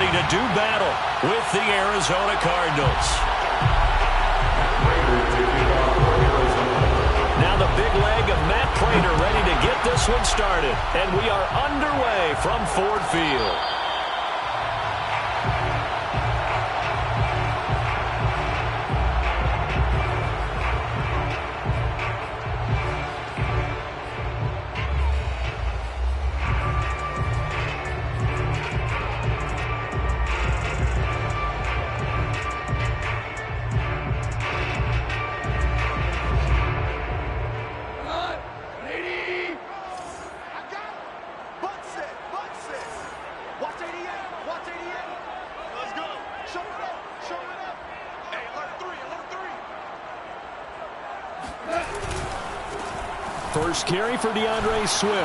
ready to do battle with the Arizona Cardinals. Now the big leg of Matt Prater ready to get this one started. And we are underway from Ford Field. First carry for DeAndre Swift.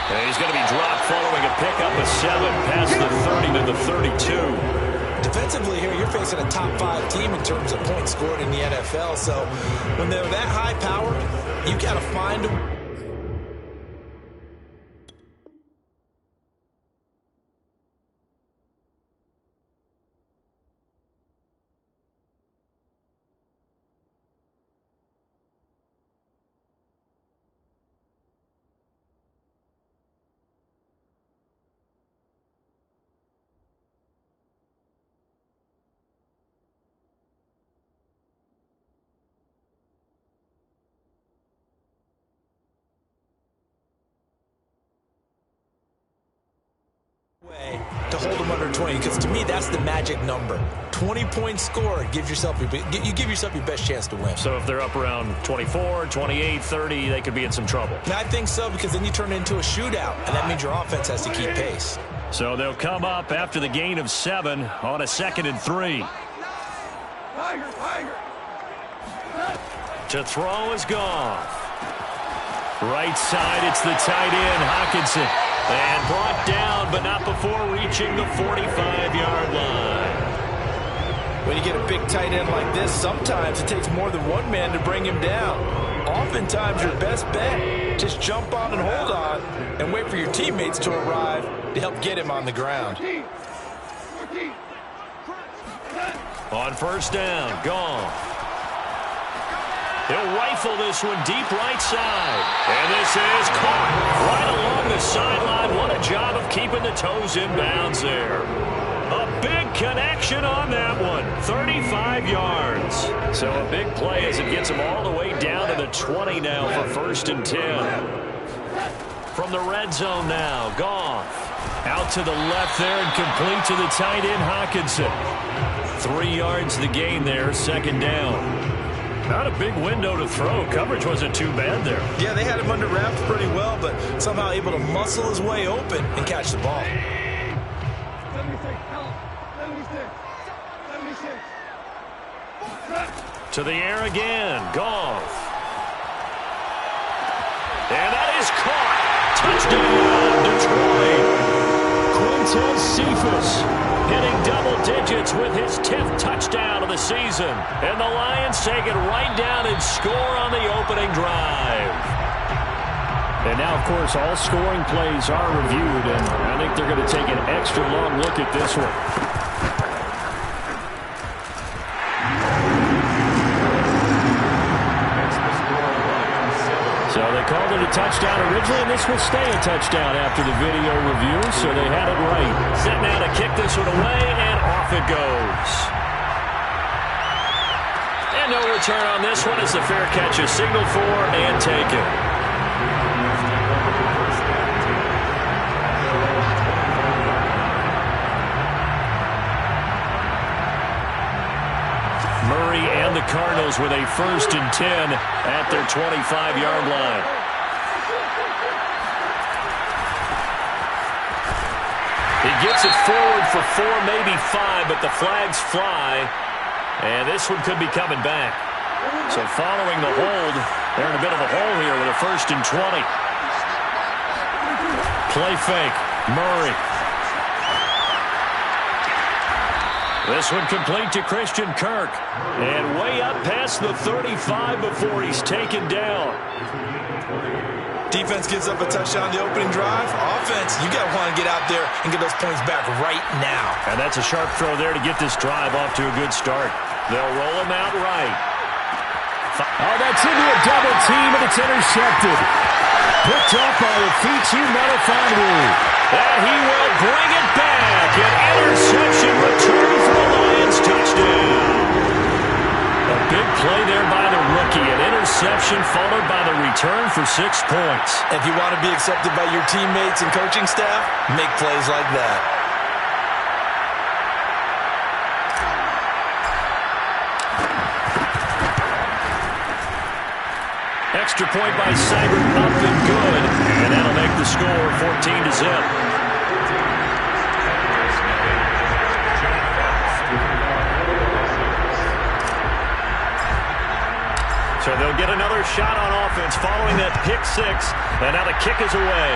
And he's going to be dropped following a pickup of 7 past the 30 to the 32. Defensively here, you're facing a top 5 team in terms of points scored in the NFL. So when they're that high powered, you got to find them. To hold them under 20, because to me that's the magic number. 20 points scored gives yourself you give yourself your best chance to win. So if they're up around 24, 28, 30, they could be in some trouble. And I think so, because then you turn it into a shootout, and that means your offense has to keep pace. So they'll come up after the gain of 7 on a 2nd and 3. To throw is gone. Right side, it's the tight end, Hockenson. And brought down, but not before reaching the 45-yard line. When you get a big tight end like this, sometimes it takes more than one man to bring him down. Oftentimes, your best bet, just jump on and hold on and wait for your teammates to arrive to help get him on the ground. On first down, gone. He'll rifle this one deep right side. And this is caught right along the sideline. What a job of keeping the toes in bounds there. A big connection on that one. 35 yards. So a big play as it gets him all the way down to the 20 now for 1st and 10. From the red zone now, Goff. Out to the left there and complete to the tight end, Hockenson. 3 yards the gain there, 2nd down. Not a big window to throw. Coverage wasn't too bad there. Yeah, they had him under wraps pretty well, but somehow able to muscle his way open and catch the ball. 76. To the air again. Goff. And that is caught. Touchdown, Detroit. Quintez Cephus hitting double digits with his 10th touchdown of the season. And the Lions take it right down and score on the opening drive. And now, of course, all scoring plays are reviewed, and I think they're going to take an extra long look at this one. So they called it a touchdown originally, and this will stay a touchdown after the video review, so they had it right. Set now to kick this one away, and off it goes. And no return on this one as the fair catch is signaled for and taken. Murray and the Cardinals with a 1st and 10 at their 25-yard line. He gets it forward for 4, maybe 5, but the flags fly, and this one could be coming back. So following the hold, they're in a bit of a hole here with a 1st and 20. Play fake, Murray. This one complete to Christian Kirk. And way up past the 35 before he's taken down. Defense gives up a touchdown on the opening drive. Offense, you got to want to get out there and get those points back right now. And that's a sharp throw there to get this drive off to a good start. They'll roll him out right. Oh, that's into a double team, and it's intercepted. Picked up by the Fiends Melifonwu. And he will bring it back. An interception return for the Lions touchdown. A big play there by the rookie. An interception followed by the return for 6 points. If you want to be accepted by your teammates and coaching staff, make plays like that. Extra point by Seibert, up and good. And that'll make the score 14-0. So they'll get another shot on offense following that pick six. And now the kick is away.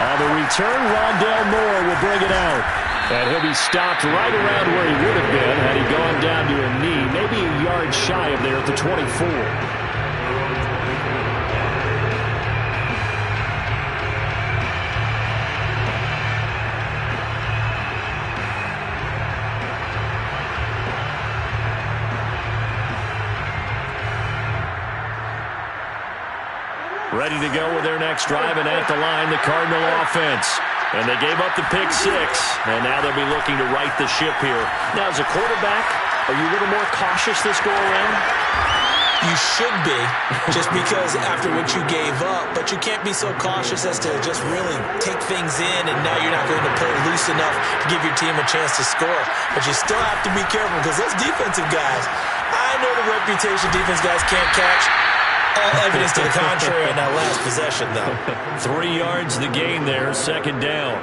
On the return, Rondale Moore will bring it out. And he'll be stopped right around where he would have been had he gone down to a knee, maybe a yard shy of there at the 24. Ready to go with their next drive, and at the line, the Cardinal offense. And they gave up the pick six, and now they'll be looking to right the ship here. Now, as a quarterback, are you a little more cautious this go-around? You should be, just because after what you gave up, but you can't be so cautious as to just really take things in, and now you're not going to play loose enough to give your team a chance to score. But you still have to be careful, because those defensive guys, I know the reputation defense guys can't catch. All evidence to the contrary in that last possession, though. 3 yards the gain there, second down.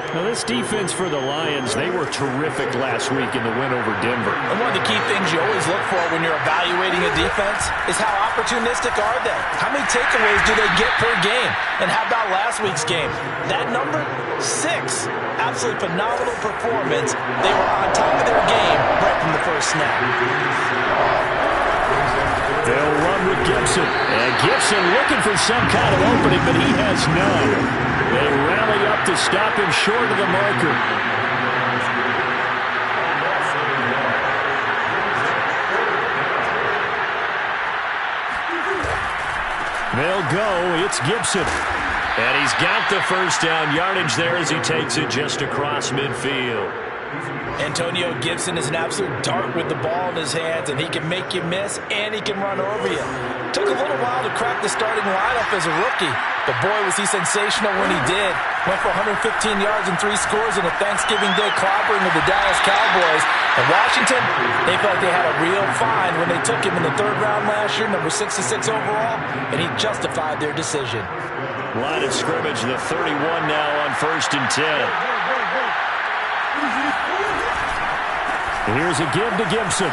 Now, this defense for the Lions, they were terrific last week in the win over Denver. And one of the key things you always look for when you're evaluating a defense is how opportunistic are they? How many takeaways do they get per game? And how about last week's game? That number, 6. Absolutely phenomenal performance. They were on top of their game right from the first snap. They'll run with Gibson. And Gibson looking for some kind of opening, but he has none. They rally up to stop him short of the marker. They'll go. It's Gibson. And he's got the first down yardage there as he takes it just across midfield. Antonio Gibson is an absolute dart with the ball in his hands, and he can make you miss, and he can run over you. Took a little while to crack the starting lineup as a rookie, but boy, was he sensational when he did. Went for 115 yards and 3 scores in a Thanksgiving Day clobbering of the Dallas Cowboys. And Washington, they felt like they had a real find when they took him in the 3rd round last year, number 66 overall, and he justified their decision. Line of scrimmage, the 31 now on 1st and 10. Here's a give to Gibson.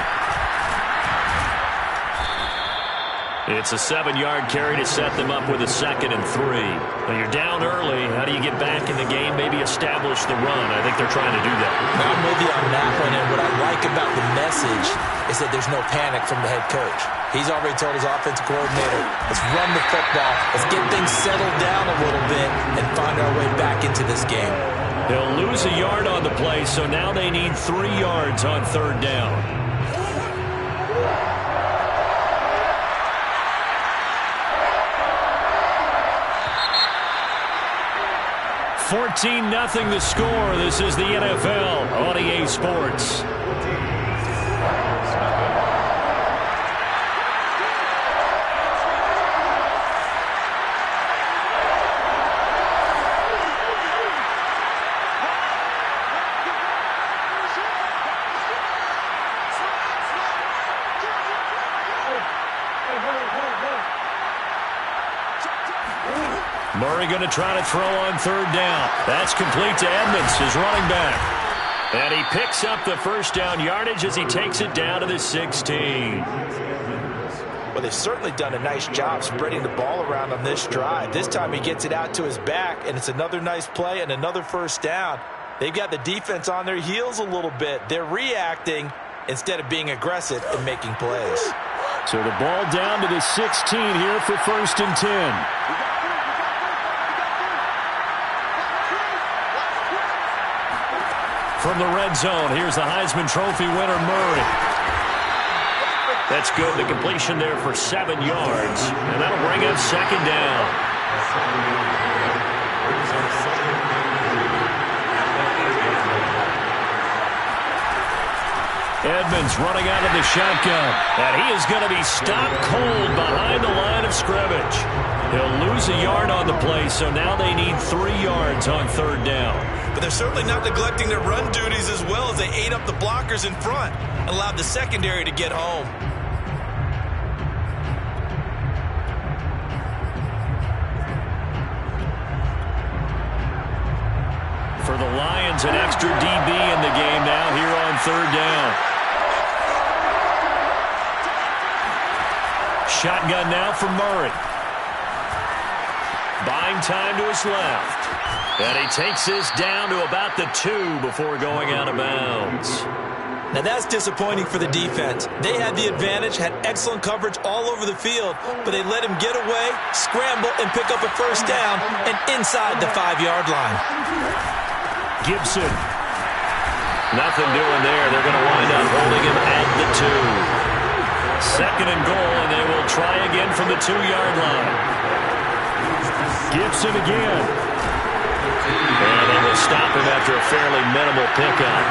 It's a 7-yard carry to set them up with a 2nd and 3. Now you're down early. How do you get back in the game? Maybe establish the run. I think they're trying to do that. I'm with you on that one, and what I like about the message is that there's no panic from the head coach. He's already told his offensive coordinator, let's run the football, let's get things settled down a little bit, and find our way back into this game. They'll lose a yard on the play, so now they need 3 yards on 3rd down. 14-0 the score. This is the NFL on EA Sports. Murray going to try to throw on 3rd down. That's complete to Edmonds, his running back. And he picks up the first down yardage as he takes it down to the 16. Well, they've certainly done a nice job spreading the ball around on this drive. This time he gets it out to his back, and it's another nice play and another first down. They've got the defense on their heels a little bit. They're reacting instead of being aggressive and making plays. So the ball down to the 16 here for 1st and 10. From the red zone, here's the Heisman Trophy winner, Murray. That's good. The completion there for 7 yards. And that'll bring up 2nd down. Edmonds running out of the shotgun. And he is going to be stopped cold behind the line of scrimmage. He'll lose a yard on the play, so now they need 3 yards on 3rd down. But they're certainly not neglecting their run duties as well as they ate up the blockers in front, allowed the secondary to get home. For the Lions, an extra DB in the game now here on 3rd down. Shotgun now for Murray. Buying time to his left. And he takes this down to about the 2 before going out of bounds. Now that's disappointing for the defense. They had the advantage, had excellent coverage all over the field, but they let him get away, scramble, and pick up a 1st down and inside the 5-yard line. Gibson. Nothing doing there. They're going to wind up holding him at the 2. 2nd and goal, and they will try again from the 2-yard line. Gibson again. And they will stop him after a fairly minimal pickup.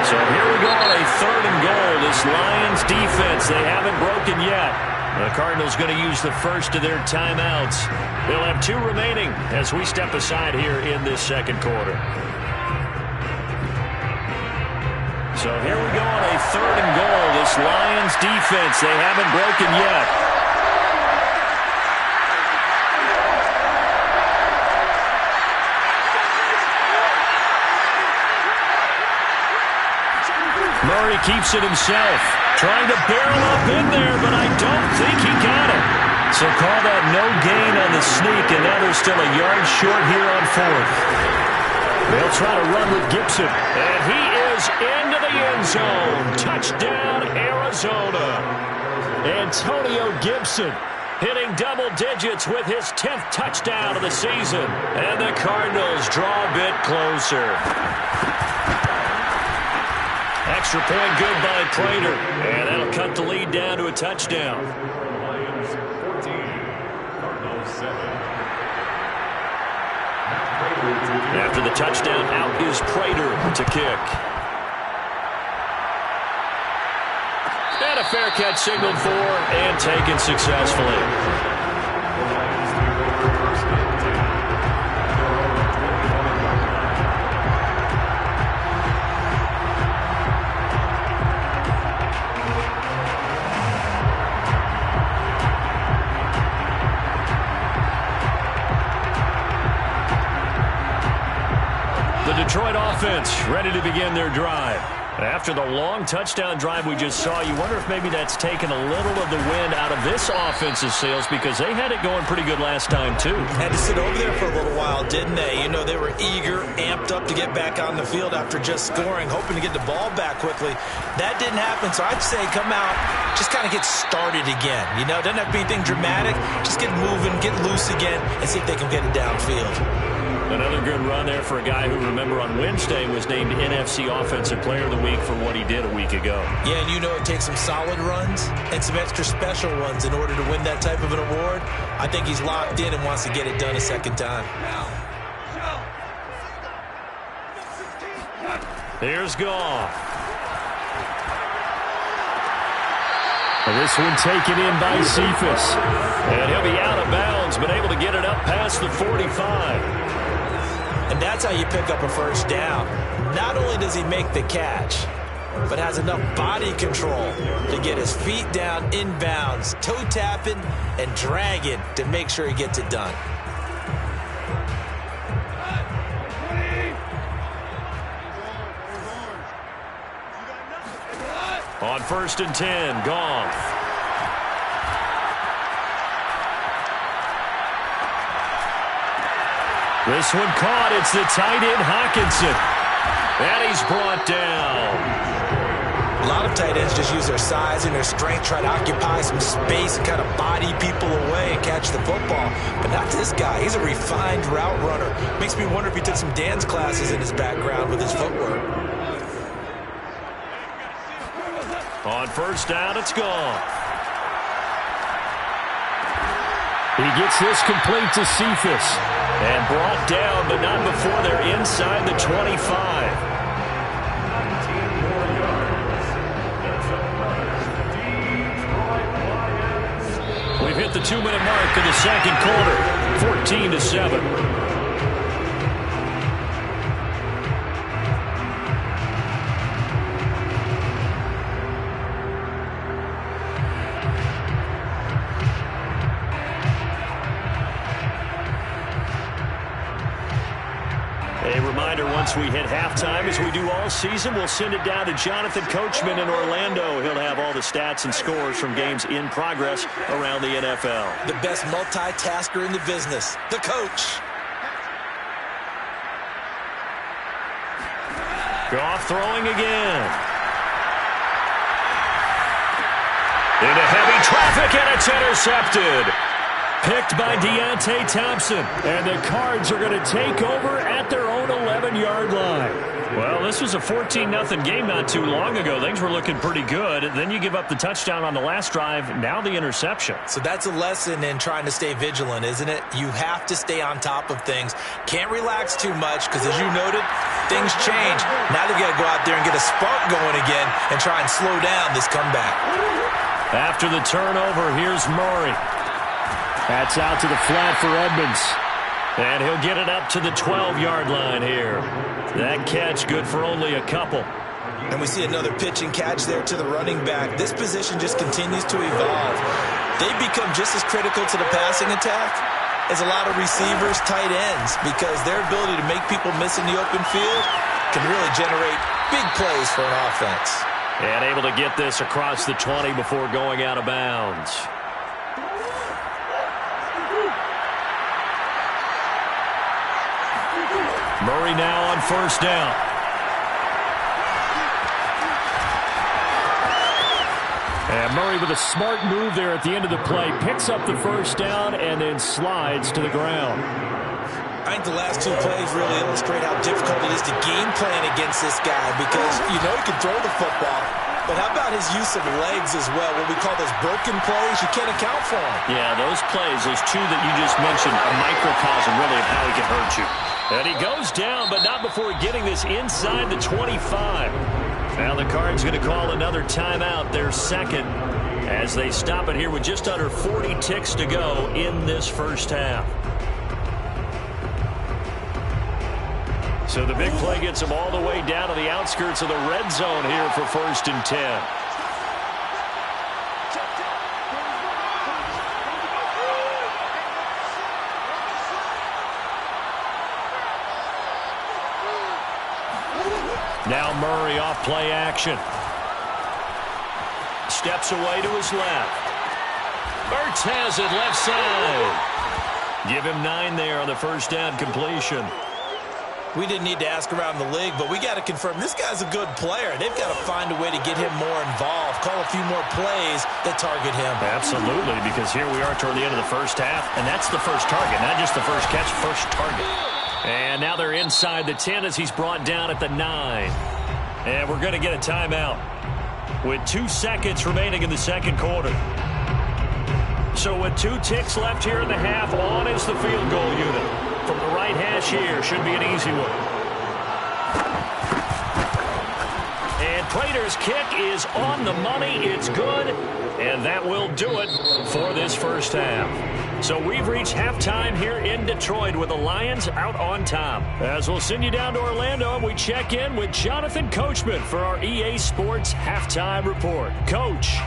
So here we go on a 3rd and goal. This Lions defense, they haven't broken yet. The Cardinals going to use the first of their timeouts. They'll have 2 remaining as we step aside here in this 2nd quarter. So here we go on a 3rd and goal. This Lions defense, they haven't broken yet. Murray keeps it himself. Trying to barrel up in there, but I don't think he got it. So call that no gain on the sneak, and now they're still a yard short here on 4th. They'll try to run with Gibson. And he is into the end zone. Touchdown, Arizona. Antonio Gibson hitting double digits with his 10th touchdown of the season. And the Cardinals draw a bit closer. Extra point good by Prater. And that'll cut the lead down to a touchdown. Lions 14, Cardinals 7. After the touchdown, out is Prater to kick. And a fair catch signaled for and taken successfully. Detroit offense ready to begin their drive. After the long touchdown drive we just saw, you wonder if maybe that's taken a little of the wind out of this offense's sails because they had it going pretty good last time too. Had to sit over there for a little while, didn't they? You know, they were eager, amped up to get back on the field after just scoring, hoping to get the ball back quickly. That didn't happen, so I'd say come out, just kind of get started again. You know, doesn't have to be anything dramatic. Just get moving, get loose again, and see if they can get it downfield. Another good run there for a guy who, remember, on Wednesday was named NFC Offensive Player of the Week for what he did a week ago. Yeah, and you know it takes some solid runs and some extra special ones in order to win that type of an award. I think he's locked in and wants to get it done a second time. Here's Goff. This one taken in by Cephas. And he'll be out of bounds, but able to get it up past the 45. And that's how you pick up a first down. Not only does he make the catch, but has enough body control to get his feet down inbounds, toe tapping and dragging to make sure he gets it done. On 1st and 10, Goff. This one caught. It's the tight end, Hawkinson. And he's brought down. A lot of tight ends just use their size and their strength, try to occupy some space and kind of body people away and catch the football. But not this guy. He's a refined route runner. Makes me wonder if he took some dance classes in his background with his footwork. On first down, it's gone. He gets this complete to Cephas. And brought down, but not before they're inside the 25. We've hit the 2-minute mark in the second quarter, 14-7. A reminder, once we hit halftime, as we do all season, we'll send it down to Jonathan Coachman in Orlando. He'll have all the stats and scores from games in progress around the NFL. The best multitasker in the business, the coach. Goff throwing again. Into heavy traffic, and it's intercepted. Picked by Deontay Thompson. And the Cards are going to take over at their own 11-yard line. Well, this was a 14-0 game not too long ago. Things were looking pretty good. Then you give up the touchdown on the last drive. Now the interception. So that's a lesson in trying to stay vigilant, isn't it? You have to stay on top of things. Can't relax too much because, as you noted, things change. Now they've got to go out there and get a spark going again and try and slow down this comeback. After the turnover, here's Murray. That's out to the flat for Edmonds. And he'll get it up to the 12-yard line here. That catch good for only a couple. And we see another pitch and catch there to the running back. This position just continues to evolve. They become just as critical to the passing attack as a lot of receivers, tight ends, because their ability to make people miss in the open field can really generate big plays for an offense. And able to get this across the 20 before going out of bounds. Murray now on first down. And Murray with a smart move there at the end of the play. Picks up the first down and then slides to the ground. I think the last two plays really illustrate how difficult it is to game plan against this guy because you know he can throw the football. But how about his use of legs as well? What we call those broken plays, you can't account for them. Yeah, those plays, those two that you just mentioned, a microcosm really of how he can hurt you. And he goes down, but not before getting this inside the 25. Now the Cards going to call another timeout, their second, as they stop it here with just under 40 ticks to go in this first half. So the big play gets them all the way down to the outskirts of the red zone here for 1st and 10. Now Murray off play action. Steps away to his left. Ertz has it left side. Give him 9 there on the first down completion. We didn't need to ask around the league, but we got to confirm this guy's a good player. They've got to find a way to get him more involved, call a few more plays that target him. Absolutely, because here we are toward the end of the first half, and that's the first target, not just the first catch, first target. And now they're inside the 10 as he's brought down at the 9. And we're going to get a timeout with 2 seconds remaining in the second quarter. So with 2 ticks left here in the half, on is the field goal unit. From the right hash here, should be an easy one. And Prater's kick is on the money. It's good. And that will do it for this first half. So we've reached halftime here in Detroit with the Lions out on top. As we'll send you down to Orlando, we check in with Jonathan Coachman for our EA Sports Halftime Report. Coach.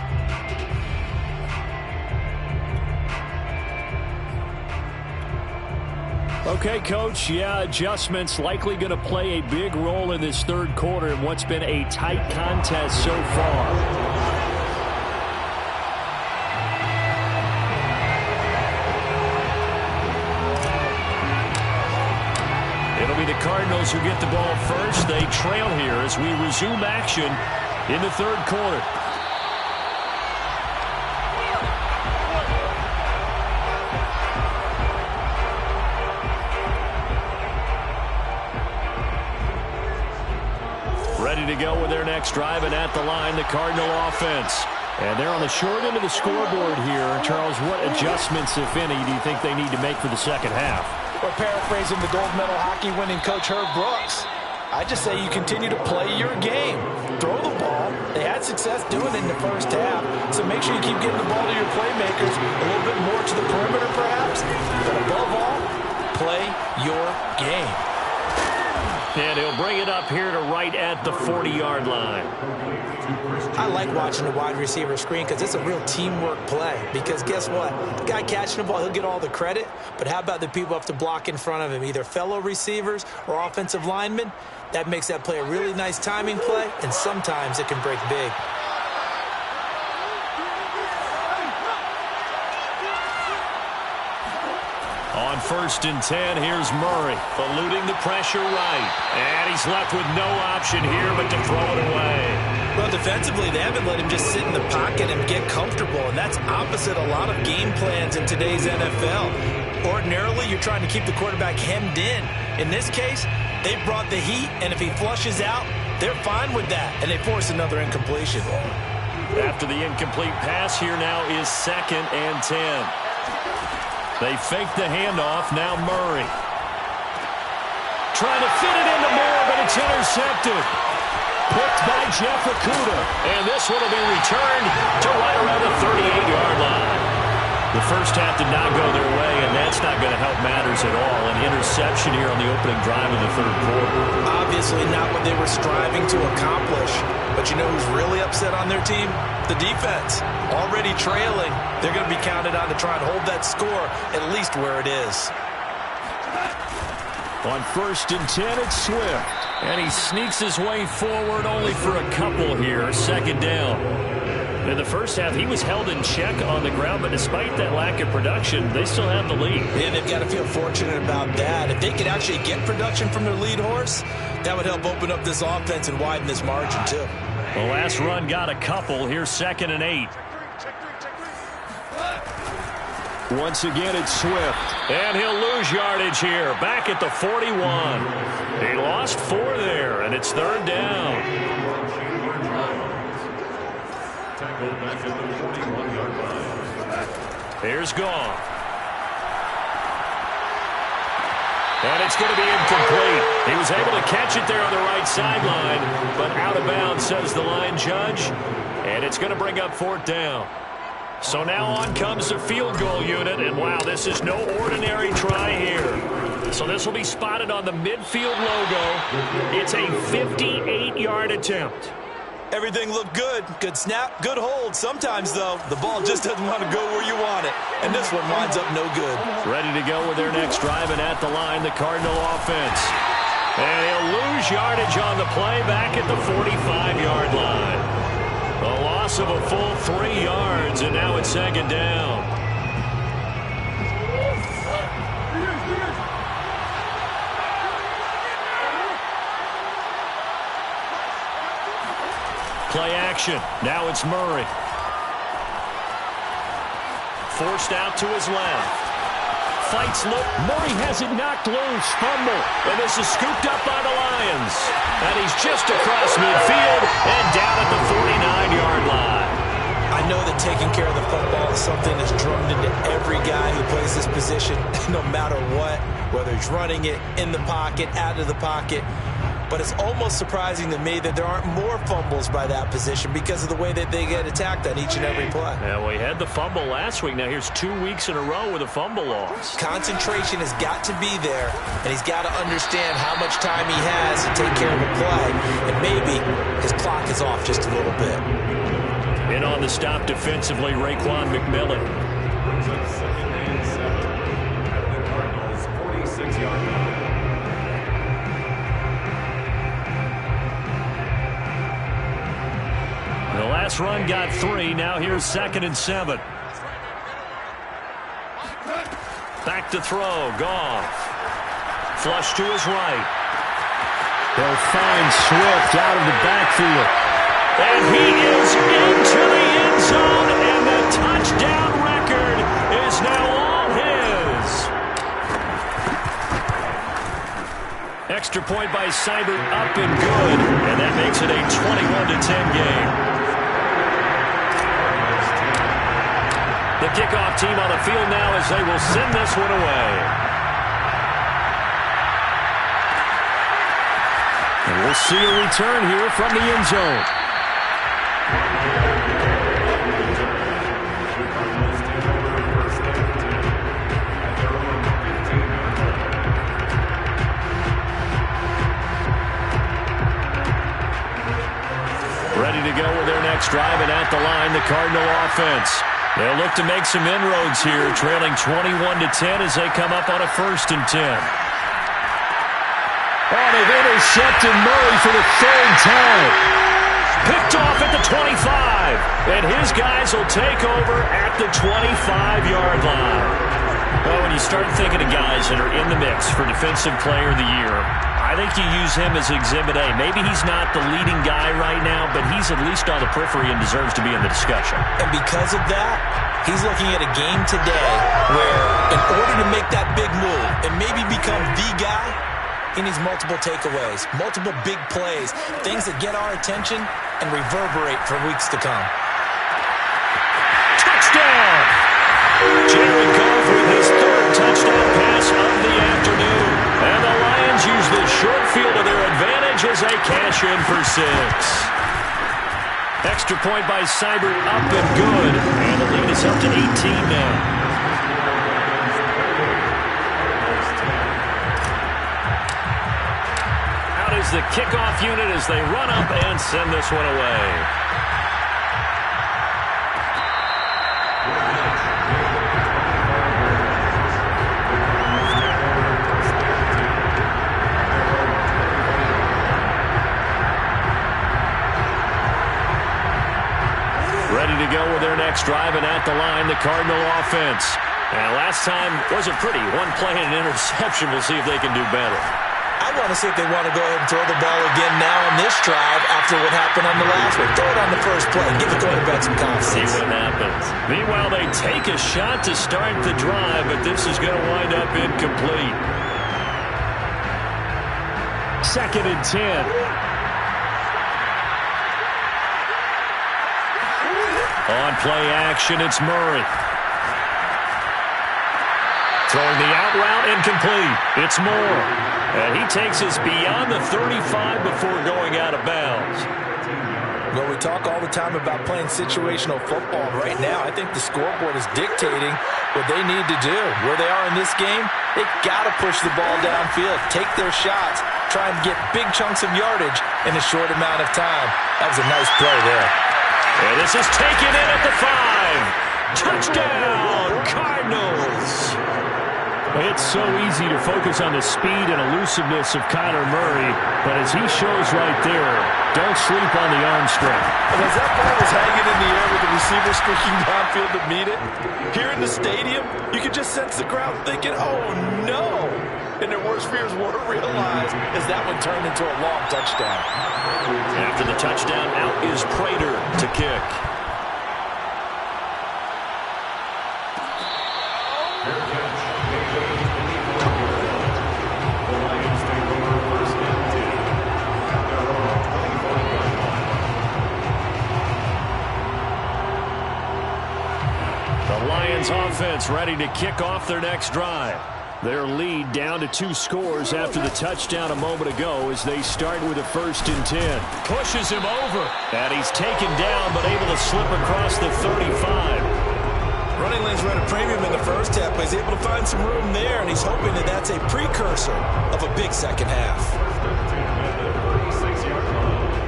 Okay, Coach, yeah, adjustments likely going to play a big role in this third quarter in what's been a tight contest so far. It'll be the Cardinals who get the ball first. They trail here as we resume action in the third quarter. Ready to go with their next drive, and at the line, the Cardinal offense. And they're on the short end of the scoreboard here. Charles, what adjustments, if any, do you think they need to make for the second half? Well, paraphrasing the gold medal hockey winning coach Herb Brooks, I just say you continue to play your game. Throw the ball. They had success doing it in the first half, so make sure you keep getting the ball to your playmakers, a little bit more to the perimeter perhaps, but above all, play your game. And he'll bring it up here to right at the 40-yard line. I like watching the wide receiver screen because it's a real teamwork play. Because guess what? The guy catching the ball, he'll get all the credit. But how about the people up to block in front of him, either fellow receivers or offensive linemen? That makes that play a really nice timing play, and sometimes it can break big. On 1st and 10, here's Murray, eluding the pressure right. And he's left with no option here but to throw it away. Well, defensively, they haven't let him just sit in the pocket and get comfortable, and that's opposite a lot of game plans in today's NFL. Ordinarily, you're trying to keep the quarterback hemmed in. In this case, they brought the heat, and if he flushes out, they're fine with that, and they force another incompletion. After the incomplete pass, here now is 2nd and 10. They fake the handoff, now Murray. Trying to fit it into Moore, but it's intercepted. Picked by Jeff Okudah. And this one will be returned to right around the 38-yard line. The first half did not go their way, and that's not going to help matters at all. An interception here on the opening drive of the third quarter. Obviously not what they were striving to accomplish. But you know who's really upset on their team? The defense. Already trailing. They're going to be counted on to try and hold that score at least where it is. On 1st and 10, it's Swift. And he sneaks his way forward only for a couple here. 2nd down. In the first half, he was held in check on the ground, but despite that lack of production, they still have the lead. Yeah, they've got to feel fortunate about that. If they could actually get production from their lead horse, that would help open up this offense and widen this margin, too. The last run got a couple. Here's 2nd and 8. Once again, it's Swift. And he'll lose yardage here. Back at the 41. He lost 4 there, and it's 3rd down. Here's Goff. And it's going to be incomplete. He was able to catch it there on the right sideline, but out of bounds, says the line judge. And it's going to bring up 4th down. So now on comes the field goal unit, and wow, this is no ordinary try here. So this will be spotted on the midfield logo. It's a 58-yard attempt. Everything looked good. Good snap, good hold. Sometimes, though, the ball just doesn't want to go where you want it. And this one winds up no good. Ready to go with their next drive, and at the line, the Cardinal offense. And he'll lose yardage on the play back at the 45-yard line. A loss of a full 3 yards, and now it's 2nd down. Play action. Now it's Murray. Forced out to his left. Fights look. Murray has it knocked loose. Fumble. And this is scooped up by the Lions. And he's just across midfield and down at the 49-yard line. I know that taking care of the football is something that's drummed into every guy who plays this position, no matter what, whether he's running it, in the pocket, out of the pocket. But it's almost surprising to me that there aren't more fumbles by that position because of the way that they get attacked on each and every play. Yeah, we had the fumble last week. Now here's 2 weeks in a row with a fumble loss. Concentration has got to be there, and he's got to understand how much time he has to take care of a play. And maybe his clock is off just a little bit. In on the stop defensively, Raekwon McMillan. Brings up 2nd and 7 at the Cardinals' 46-yard line. The last run got 3. Now here's 2nd and 7. Back to throw. Goff. Flush to his right. They'll find Swift out of the backfield. And he is into the end zone, and the touchdown record is now all his. Extra point by Seibert, up and good, and that makes it a 21-10 game. The kickoff team on the field now as they will send this one away. And we'll see a return here from the end zone. Ready to go with their next drive, and at the line, the Cardinal offense. They'll look to make some inroads here, trailing 21-10 as they come up on a 1st and 10. Oh, they've intercepted Murray for the 3rd time. Picked off at the 25, and his guys will take over at the 25-yard line. Well, when you start thinking of guys that are in the mix for Defensive Player of the Year, I think you use him as Exhibit A. Maybe he's not the leading guy right now, but he's at least on the periphery and deserves to be in the discussion. And because of that, he's looking at a game today where, in order to make that big move and maybe become the guy, he needs multiple takeaways, multiple big plays, things that get our attention and reverberate for weeks to come. Touchdown! Jared Goff with his 3rd touchdown pass of the afternoon. And the Lions use the short field to their advantage as they cash in for 6. Extra point by Seibert, up and good. And the lead is up to 18 now. Out is the kickoff unit as they run up and send this one away. Ready to go with their next drive, and at the line, the Cardinal offense. And last time wasn't pretty. One play and an interception. We'll see if they can do better. I want to see if they want to go ahead and throw the ball again now on this drive after what happened on the last one. Throw it on the first play. Give the quarterback some confidence. See what happens. Meanwhile, they take a shot to start the drive, but this is going to wind up incomplete. 2nd and 10. On play action, it's Murray. Throwing the out route, incomplete. It's Moore. And he takes us beyond the 35 before going out of bounds. Well, we talk all the time about playing situational football. Right now, I think the scoreboard is dictating what they need to do. Where they are in this game, they've got to push the ball downfield, take their shots, try and get big chunks of yardage in a short amount of time. That was a nice play there. And this is taken in at the 5. Touchdown, Cardinals. It's so easy to focus on the speed and elusiveness of Kyler Murray, but as he shows right there, don't sleep on the arm strength. And as that ball was hanging in the air with the receiver streaking downfield to meet it, here in the stadium, you could just sense the crowd thinking, oh no! And their worst fears were realized as that one turned into a long touchdown. After the touchdown, out is Prater to kick. The Lions offense ready to kick off their next drive. Their lead down to 2 scores after the touchdown a moment ago as they start with a 1st and 10. Pushes him over. And he's taken down but able to slip across the 35. Running lanes were at a premium in the first half, but he's able to find some room there, and he's hoping that that's a precursor of a big second half.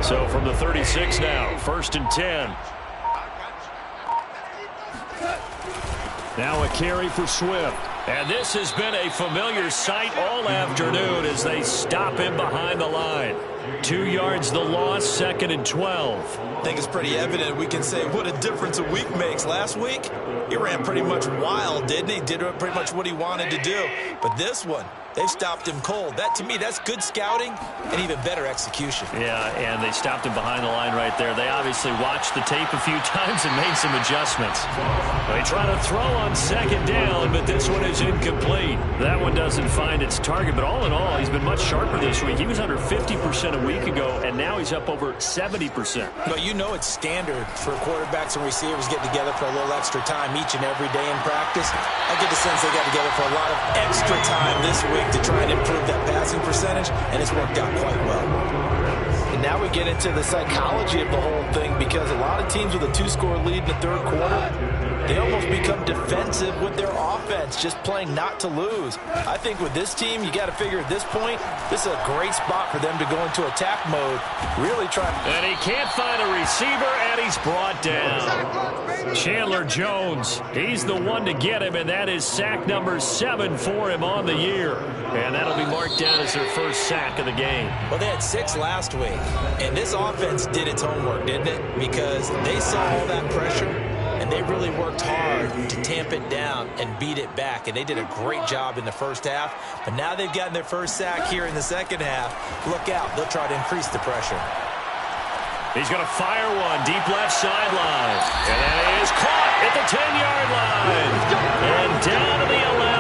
So from the 36 now, 1st and 10. Now a carry for Swift. And this has been a familiar sight all afternoon as they stop him behind the line. 2 yards the loss, 2nd and 12. I think it's pretty evident. We can say what a difference a week makes. Last week, he ran pretty much wild, didn't he? Did pretty much what he wanted to do. But this one, they've stopped him cold. That, to me, that's good scouting and even better execution. Yeah, and they stopped him behind the line right there. They obviously watched the tape a few times and made some adjustments. They try to throw on second down, but this one is incomplete. That one doesn't find its target, but all in all, he's been much sharper this week. He was under 50% a week ago, and now he's up over 70%. But you know it's standard for quarterbacks and receivers get together for a little extra time each and every day in practice. I get the sense they got together for a lot of extra time this week to try and improve that passing percentage, and it's worked out quite well. And now we get into the psychology of the whole thing, because a lot of teams with a 2-score lead in the third quarter, they almost become defensive with their offense, just playing not to lose. I think with this team, you got to figure at this point, this is a great spot for them to go into attack mode, really try. And he can't find a receiver, and he's brought down. Chandler Jones, he's the one to get him, and that is sack number 7 for him on the year. And that'll be marked down as their first sack of the game. Well, they had 6 last week, and this offense did its homework, didn't it? Because they saw all that pressure, and they really worked hard to tamp it down and beat it back. And they did a great job in the first half. But now they've gotten their first sack here in the second half. Look out. They'll try to increase the pressure. He's going to fire one deep left sideline. And that is caught at the 10-yard line. And down to the 11.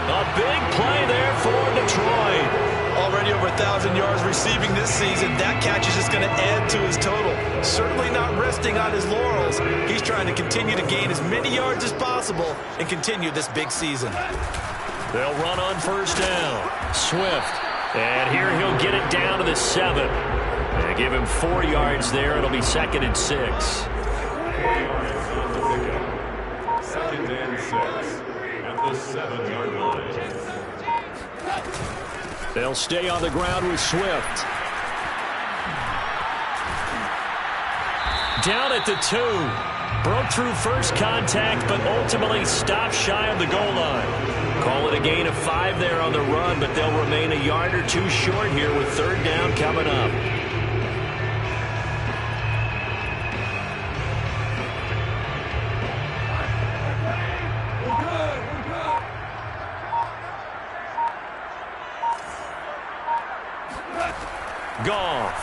A big play there for Detroit. Already over 1,000 yards receiving this season. That catch is just going to add to his total. Certainly not resting on his laurels. He's trying to continue to gain as many yards as possible and continue this big season. They'll run on first down. Swift. And here he'll get it down to the 7. They give him 4 yards there. It'll be 2nd and 6. 4 yards on the pickup. 2nd and 6 at the 7-yard line. They'll stay on the ground with Swift. Down at the 2. Broke through first contact, but ultimately stopped shy of the goal line. Call it a gain of 5 there on the run, but they'll remain a yard or 2 short here with 3rd down coming up. Goff.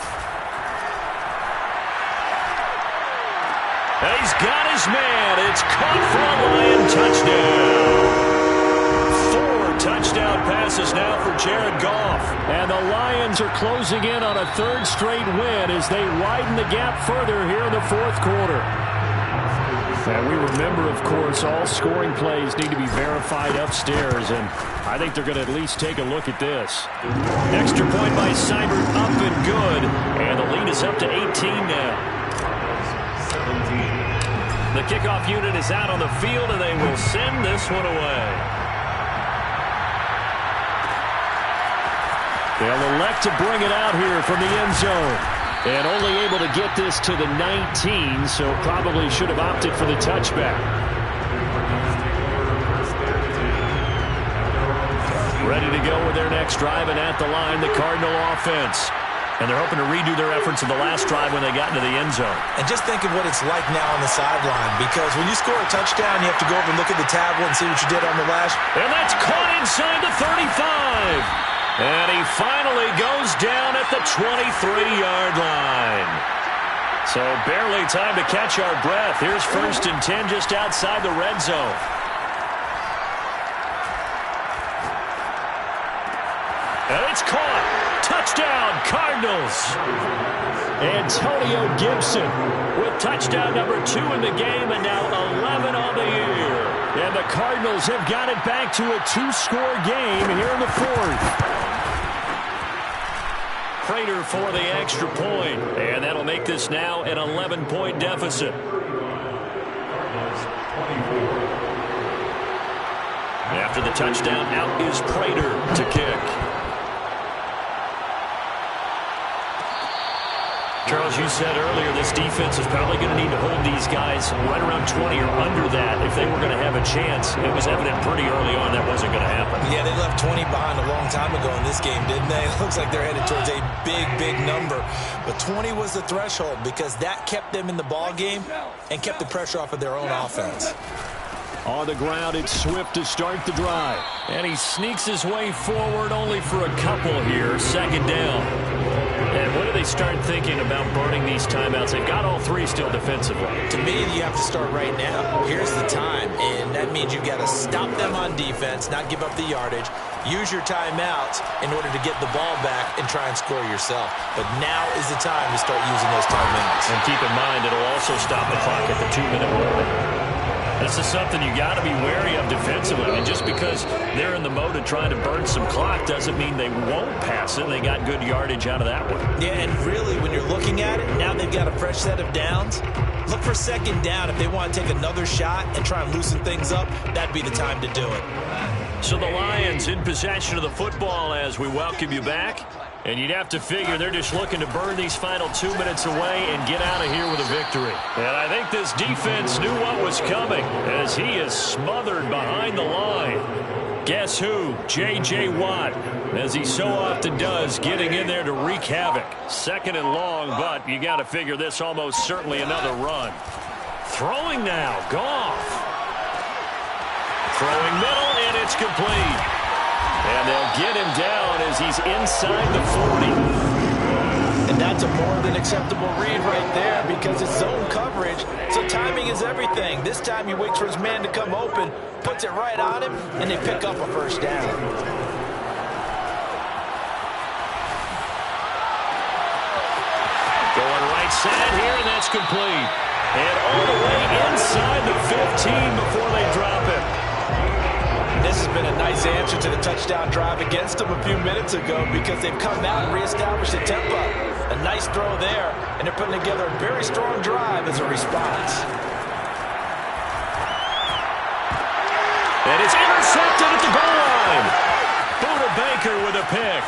And he's got his man. It's caught for a Lion touchdown. 4 touchdown passes now for Jared Goff. And the Lions are closing in on a 3rd straight win as they widen the gap further here in the 4th quarter. And we remember, of course, all scoring plays need to be verified upstairs, and I think they're going to at least take a look at this. Extra point by Seibert, up and good, and the lead is up to 18 now. 17. The kickoff unit is out on the field, and they will send this one away. They'll elect to bring it out here from the end zone. And only able to get this to the 19, so probably should have opted for the touchback. Ready to go with their next drive, and at the line, the Cardinal offense. And they're hoping to redo their efforts in the last drive when they got into the end zone. And just think of what it's like now on the sideline, because when you score a touchdown, you have to go over and look at the tablet and see what you did on the last. And that's caught inside the 35. And he finally goes down at the 23-yard line. So barely time to catch our breath. Here's 1st and 10 just outside the red zone. And it's caught. Touchdown, Cardinals. Antonio Gibson with touchdown number 2 in the game, and now 11 on the year. And the Cardinals have got it back to a 2-score game here in the 4th. Prater for the extra point, and that'll make this now an 11-point deficit. After the touchdown, out is Prater to kick. Charles, you said earlier this defense is probably going to need to hold these guys right around 20 or under that if they were going to have a chance. It was evident pretty early on that wasn't going to happen. Yeah, they left 20 behind a long time ago in this game, didn't they? It looks like they're headed towards a big, big number. But 20 was the threshold because that kept them in the ball game and kept the pressure off of their own offense. On the ground, it's Swift to start the drive. And he sneaks his way forward only for a couple here. Second down. And when do they start thinking about burning these timeouts? They've got all three still defensively. To me, you have to start right now. Here's the time, and that means you've got to stop them on defense, not give up the yardage. Use your timeouts in order to get the ball back and try and score yourself. But now is the time to start using those timeouts. And keep in mind, it'll also stop the clock at the 2-minute warning. This is something you got to be wary of defensively. I mean, just because they're in the mode of trying to burn some clock doesn't mean they won't pass it. They got good yardage out of that one. Yeah, and really, when you're looking at it, now they've got a fresh set of downs. Look for second down. If they want to take another shot and try and loosen things up, that'd be the time to do it. So the Lions in possession of the football as we welcome you back. And you'd have to figure they're just looking to burn these final 2 minutes away and get out of here with a victory. And I think this defense knew what was coming as he is smothered behind the line. Guess who? J.J. Watt, as he so often does, getting in there to wreak havoc. Second and long, but you got to figure this almost certainly another run. Throwing now, Goff. Throwing middle, and it's complete. And they'll get him down as he's inside the 40. And that's a more than acceptable read right there because it's zone coverage, so timing is everything. This time he waits for his man to come open, puts it right on him, and they pick up a first down. Going right side here, and that's complete. And all the way inside the 15 before they drop it. This has been a nice answer to the touchdown drive against them a few minutes ago because they've come out and reestablished the tempo. A nice throw there, and they're putting together a very strong drive as a response. And it's intercepted at the goal line. Buda Baker with a pick.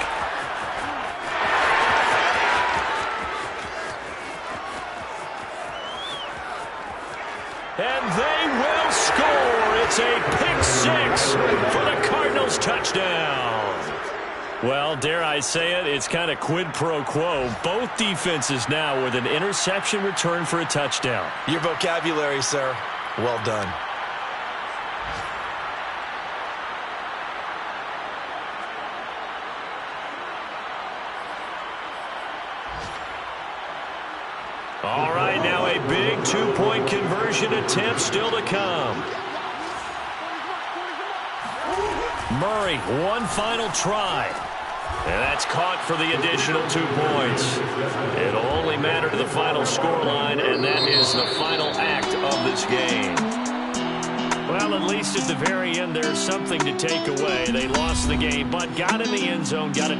And they will score. It's a pick six for the Cardinals touchdown. Well, dare I say it, it's kind of quid pro quo. Both defenses now with an interception return for a touchdown. Your vocabulary, sir. Well done. All right, now a big two-point conversion attempt still to come. Murray, one final try. And that's caught for the additional 2 points. It'll only matter to the final scoreline, and that is the final act of this game. Well, at least at the very end, there's something to take away. They lost the game, but got in the end zone, got a